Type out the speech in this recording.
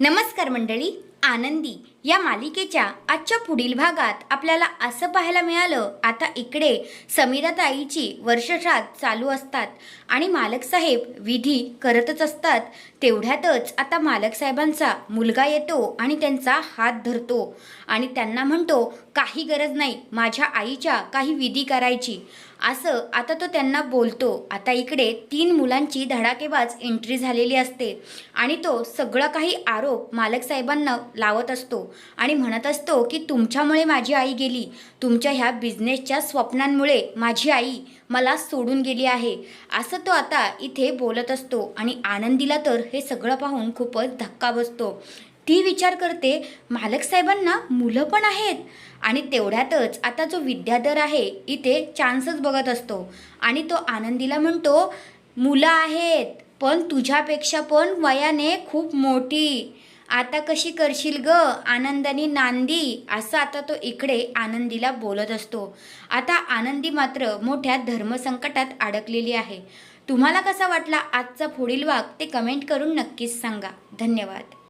नमस्कार मंडळी, आनंदी या मालिकेच्या आजच्या पुढील भागात आपल्याला असं पाहायला मिळालं. आता इकडे समीराताईची वर्षश्राद्ध चालू असतात आणि मालक साहेब विधी करतच असतात. तेवढ्यातच आता मालक साहेबांचा मुलगा येतो आणि त्यांचा हात धरतो आणि त्यांना म्हणतो, काही गरज नाही माझ्या आईच्या काही विधी करायची, असं आता तो त्यांना बोलतो. आता इकडे 3 मुलांची धडाकेबाज एंट्री झालेली असते आणि तो सगळं काही आरोप मालक साहेबांना लावत असतो आणि म्हणत असतो की तुमच्यामुळे माझी आई गेली, तुमच्या ह्या बिझनेसच्या स्वप्नांमुळे माझी आई मला सोडून गेली आहे, असं तो आता इथे बोलत असतो. आणि आनंदीला तर हे सगळं पाहून खूपच धक्का बसतो. ती विचार करते, मालक साहेबांना मुलं पण आहेत. आणि तेवढ्यातच आता जो विद्याधर आहे इथे चान्सच बघत असतो आणि तो आनंदीला म्हणतो, मुलं आहेत पण तुझ्यापेक्षा पण वयाने खूप मोठी, आता कशी करशील ग आनंदानी नांदी, असं आता तो इकडे आनंदीला बोलत असतो. आता आनंदी मात्र मोठ्या धर्मसंकटात अडकलेली आहे. तुम्हाला कसा वाटला आजचा पुढील भाग ते कमेंट करून नक्कीच सांगा. धन्यवाद.